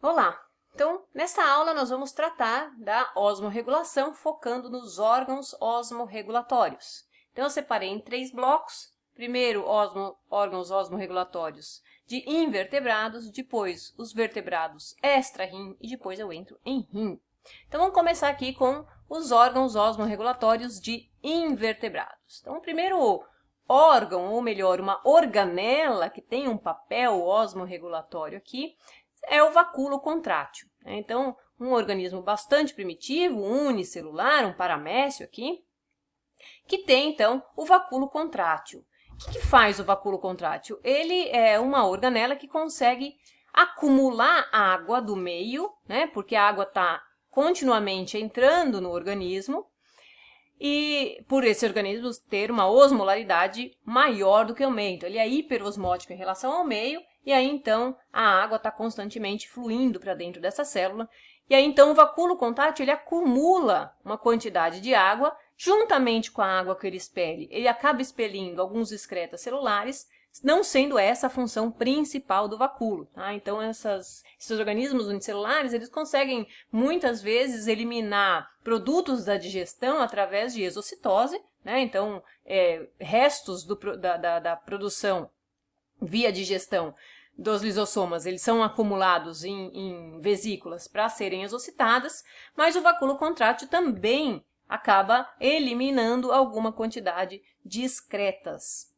Olá! Então, nessa aula nós vamos tratar da osmorregulação, focando nos órgãos osmorregulatórios. Então, eu separei em 3 blocos. Primeiro, órgãos osmorregulatórios de invertebrados, depois os vertebrados extra-rim e depois eu entro em rim. Então, vamos começar aqui com os órgãos osmorregulatórios de invertebrados. Então, o primeiro órgão, ou melhor, uma organela que tem um papel osmorregulatório aqui, é o vacúolo contrátil. Então, um organismo bastante primitivo, unicelular, um paramécio aqui, que tem, então, o vacúolo contrátil. O que faz o vacúolo contrátil? Ele é uma organela que consegue acumular água do meio, né, porque a água está continuamente entrando no organismo, e por esse organismo ter uma osmolaridade maior do que o meio. Então, ele é hiperosmótico em relação ao meio, e aí então a água está constantemente fluindo para dentro dessa célula, e aí então o vacúolo contrátil ele acumula uma quantidade de água, juntamente com a água que ele expele, ele acaba expelindo alguns excretas celulares, não sendo essa a função principal do vacúolo. Tá? Então, esses organismos unicelulares, eles conseguem, muitas vezes, eliminar produtos da digestão através de exocitose, né? Então, restos da produção via digestão dos lisossomas, eles são acumulados em vesículas para serem exocitadas, mas o vacúolo contrátil também acaba eliminando alguma quantidade de excretas.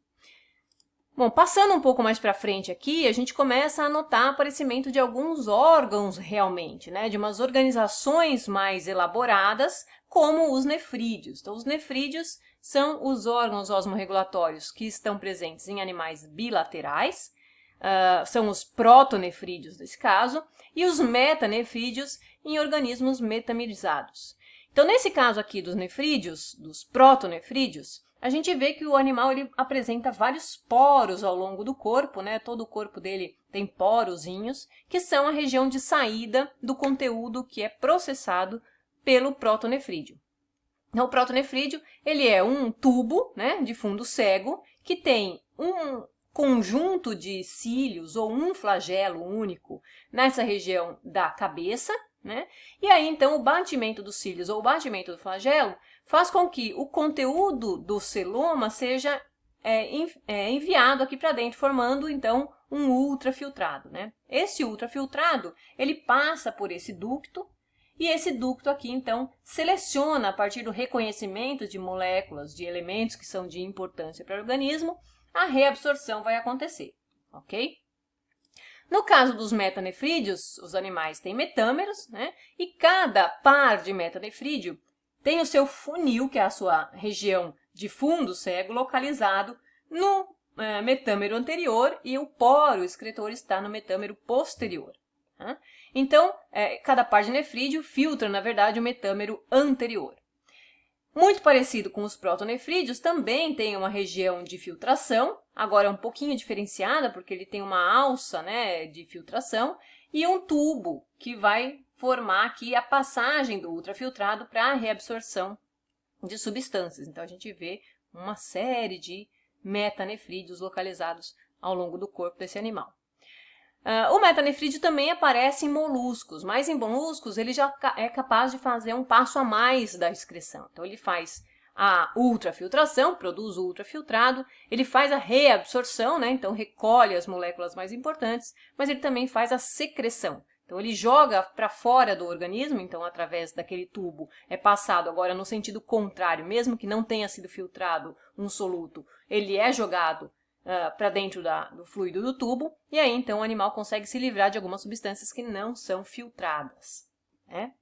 Bom, passando um pouco mais para frente aqui, a gente começa a notar o aparecimento de alguns órgãos realmente, né, de umas organizações mais elaboradas, como os nefrídeos. Então, os nefrídeos são os órgãos osmorregulatórios que estão presentes em animais bilaterais, são os protonefrídeos nesse caso, e os metanefrídeos em organismos metamerizados. Então, nesse caso aqui dos nefrídeos, dos protonefrídeos, a gente vê que o animal ele apresenta vários poros ao longo do corpo, né? Todo o corpo dele tem porozinhos, que são a região de saída do conteúdo que é processado pelo protonefrídeo. Então, o protonefrídeo ele é um tubo, né, de fundo cego que tem um conjunto de cílios ou um flagelo único nessa região da cabeça, né? E aí, então, o batimento dos cílios ou o batimento do flagelo faz com que o conteúdo do celoma seja enviado aqui para dentro, formando, então, um ultrafiltrado, né? Esse ultrafiltrado, ele passa por esse ducto, e esse ducto aqui, então, seleciona, a partir do reconhecimento de moléculas, de elementos que são de importância para o organismo, a reabsorção vai acontecer, ok? No caso dos metanefrídeos, os animais têm metâmeros, né? E cada par de metanefrídeo tem o seu funil, que é a sua região de fundo cego, localizado no metâmero anterior, e o poro excretor está no metâmero posterior. Tá? Então, cada par de nefrídeo filtra, na verdade, o metâmero anterior. Muito parecido com os protonefrídeos, também tem uma região de filtração, agora é um pouquinho diferenciada, porque ele tem uma alça, né, de filtração, e um tubo que vai formar aqui a passagem do ultrafiltrado para a reabsorção de substâncias. Então, a gente vê uma série de metanefrídeos localizados ao longo do corpo desse animal. O metanefrídeo também aparece em moluscos, mas em moluscos ele já é capaz de fazer um passo a mais da excreção. Então, ele faz a ultrafiltração, produz o ultrafiltrado, ele faz a reabsorção, né? Então recolhe as moléculas mais importantes, mas ele também faz a secreção. Então, ele joga para fora do organismo, então, através daquele tubo, é passado agora no sentido contrário, mesmo que não tenha sido filtrado um soluto, ele é jogado para dentro do fluido do tubo, e aí então o animal consegue se livrar de algumas substâncias que não são filtradas. Né?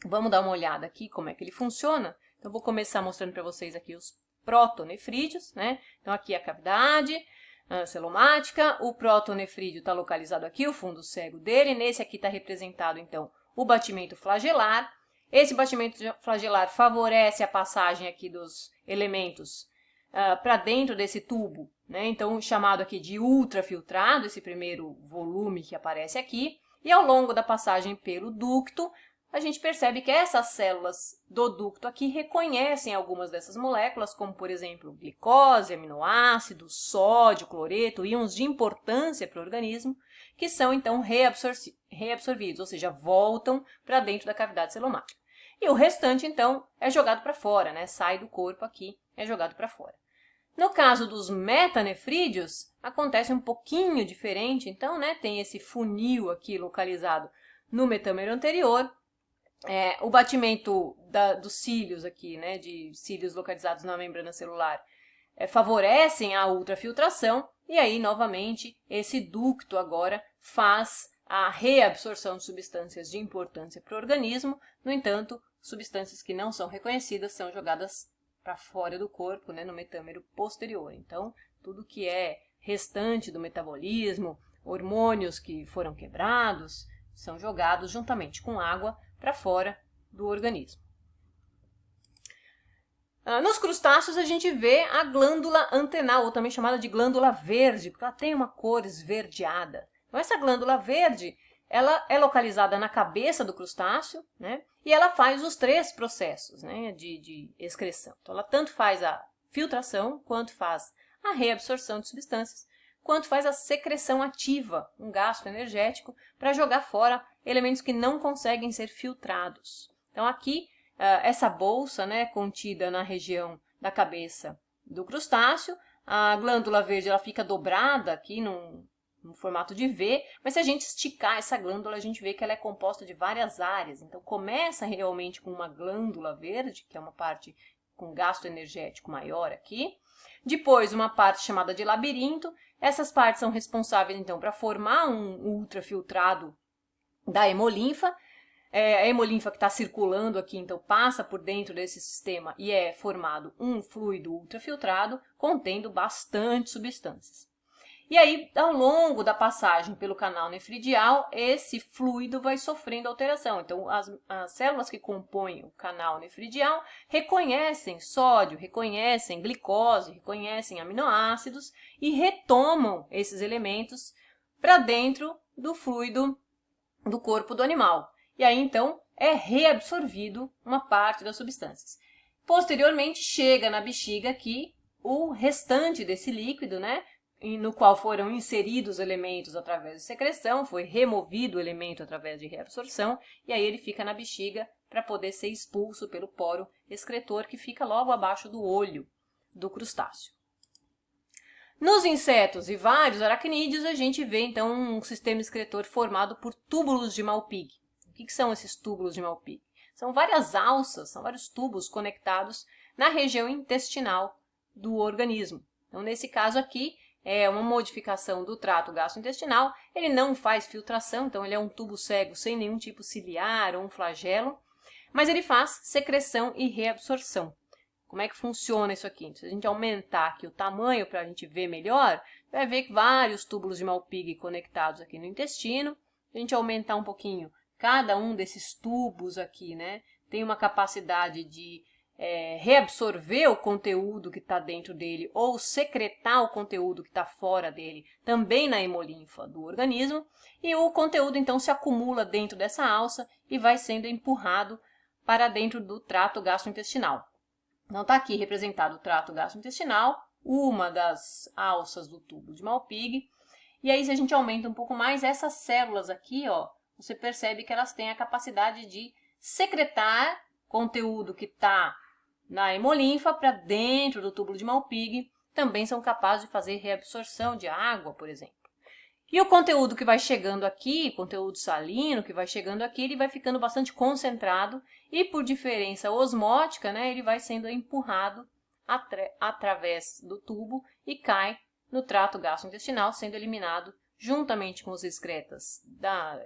Vamos dar uma olhada aqui como é que ele funciona. Então, vou começar mostrando para vocês aqui os protonefrídeos. Né? Então, aqui a cavidade celomática, o protonefrídeo está localizado aqui, o fundo cego dele. Nesse aqui está representado, então, o batimento flagelar. Esse batimento flagelar favorece a passagem aqui dos elementos para dentro desse tubo, né? Então, chamado aqui de ultrafiltrado, esse primeiro volume que aparece aqui, e ao longo da passagem pelo ducto, a gente percebe que essas células do ducto aqui reconhecem algumas dessas moléculas, como, por exemplo, glicose, aminoácidos, sódio, cloreto, íons de importância para o organismo, que são então reabsorvidos, ou seja, voltam para dentro da cavidade celomática. E o restante, então, é jogado para fora, né? Sai do corpo aqui, é jogado para fora. No caso dos metanefrídeos, acontece um pouquinho diferente, então, né? Tem esse funil aqui localizado no metâmero anterior. O batimento dos cílios aqui, né? De cílios localizados na membrana celular, favorecem a ultrafiltração, e aí, novamente, esse ducto agora faz a reabsorção de substâncias de importância para o organismo. No entanto, substâncias que não são reconhecidas são jogadas para fora do corpo, né, no metâmero posterior. Então, tudo que é restante do metabolismo, hormônios que foram quebrados, são jogados juntamente com água para fora do organismo. Nos crustáceos a gente vê a glândula antenal, ou também chamada de glândula verde, porque ela tem uma cor esverdeada. Então, essa glândula verde, ela é localizada na cabeça do crustáceo, né? E ela faz os 3 processos, né, de excreção. Então, ela tanto faz a filtração, quanto faz a reabsorção de substâncias, quanto faz a secreção ativa, um gasto energético, para jogar fora elementos que não conseguem ser filtrados. Então, aqui, essa bolsa, né, contida na região da cabeça do crustáceo, a glândula verde ela fica dobrada aqui no formato de V, mas se a gente esticar essa glândula, a gente vê que ela é composta de várias áreas. Então, começa realmente com uma glândula verde, que é uma parte com gasto energético maior aqui. Depois, uma parte chamada de labirinto. Essas partes são responsáveis, então, para formar um ultrafiltrado da hemolinfa. A hemolinfa que está circulando aqui, então, passa por dentro desse sistema e é formado um fluido ultrafiltrado contendo bastante substâncias. E aí, ao longo da passagem pelo canal nefridial, esse fluido vai sofrendo alteração. Então, as células que compõem o canal nefridial reconhecem sódio, reconhecem glicose, reconhecem aminoácidos e retomam esses elementos para dentro do fluido do corpo do animal. E aí, então, é reabsorvido uma parte das substâncias. Posteriormente, chega na bexiga aqui o restante desse líquido, né? No qual foram inseridos elementos através de secreção, foi removido o elemento através de reabsorção, e aí ele fica na bexiga para poder ser expulso pelo poro excretor, que fica logo abaixo do olho do crustáceo. Nos insetos e vários aracnídeos, a gente vê, então, um sistema excretor formado por túbulos de Malpighi. O que são esses túbulos de Malpighi? São várias alças, são vários tubos conectados na região intestinal do organismo. Então, nesse caso aqui, é uma modificação do trato gastrointestinal. Ele não faz filtração, então ele é um tubo cego sem nenhum tipo ciliar ou um flagelo, mas ele faz secreção e reabsorção. Como é que funciona isso aqui? Se a gente aumentar aqui o tamanho para a gente ver melhor, vai ver que vários túbulos de Malpighi conectados aqui no intestino. Se a gente aumentar um pouquinho, cada um desses tubos aqui, né, tem uma capacidade de reabsorver o conteúdo que está dentro dele ou secretar o conteúdo que está fora dele, também na hemolinfa do organismo, e o conteúdo então se acumula dentro dessa alça e vai sendo empurrado para dentro do trato gastrointestinal. Então está aqui representado o trato gastrointestinal, uma das alças do tubo de Malpighi, e aí se a gente aumenta um pouco mais, essas células aqui, ó, você percebe que elas têm a capacidade de secretar conteúdo que está na hemolinfa para dentro do túbulo de Malpighi, também são capazes de fazer reabsorção de água, por exemplo. E o conteúdo que vai chegando aqui, conteúdo salino que vai chegando aqui, ele vai ficando bastante concentrado e por diferença osmótica, né, ele vai sendo empurrado através do tubo e cai no trato gastrointestinal, sendo eliminado juntamente com os excretas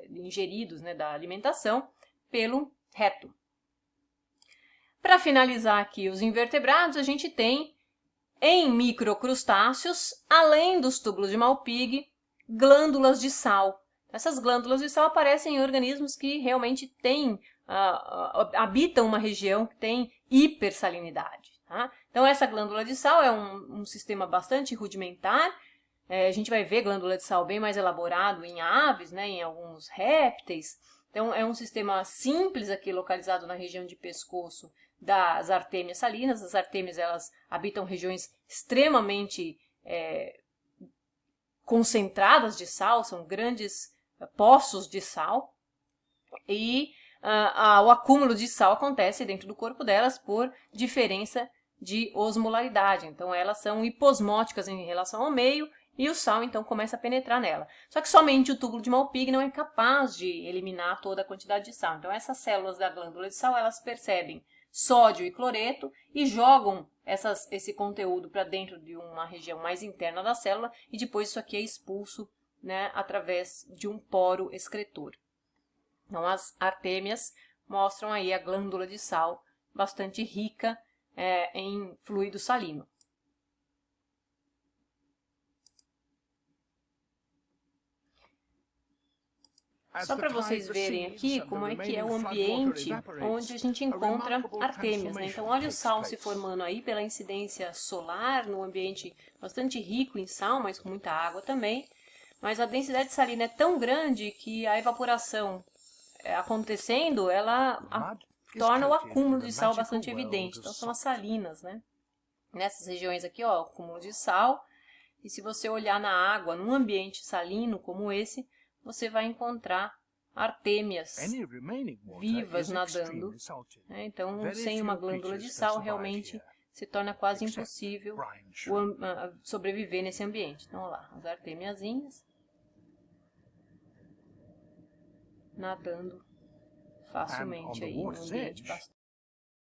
ingeridos, né, da alimentação pelo reto. Para finalizar aqui os invertebrados, a gente tem em microcrustáceos, além dos túbulos de Malpighi, glândulas de sal. Essas glândulas de sal aparecem em organismos que realmente habitam uma região que tem hipersalinidade. Tá? Então, essa glândula de sal é um sistema bastante rudimentar. A gente vai ver glândula de sal bem mais elaborado em aves, né, em alguns répteis. Então, é um sistema simples aqui, localizado na região de pescoço das artêmias salinas. As artêmias, elas habitam regiões extremamente concentradas de sal, são grandes poços de sal, e o acúmulo de sal acontece dentro do corpo delas por diferença de osmolaridade. Então, elas são hiposmóticas em relação ao meio, e o sal, então, começa a penetrar nela. Só que somente o túbulo de Malpighi não é capaz de eliminar toda a quantidade de sal. Então, essas células da glândula de sal, elas percebem sódio e cloreto e jogam esse conteúdo para dentro de uma região mais interna da célula, e depois isso aqui é expulso, né, através de um poro excretor. Então, as artêmias mostram aí a glândula de sal bastante rica em fluido salino. Só para vocês verem aqui como é que é o ambiente onde a gente encontra artêmias, né? Então, olha o sal se formando aí pela incidência solar, num ambiente bastante rico em sal, mas com muita água também. Mas a densidade salina é tão grande que a evaporação acontecendo, ela torna o acúmulo de sal bastante evidente. Então, são as salinas, né? Nessas regiões aqui, ó, o acúmulo de sal. E se você olhar na água, num ambiente salino como esse, você vai encontrar artêmias vivas nadando. Então, sem uma glândula de sal, realmente se torna quase impossível sobreviver nesse ambiente. Então, olha lá, as artêmiazinhas nadando facilmente aí, num ambiente bastante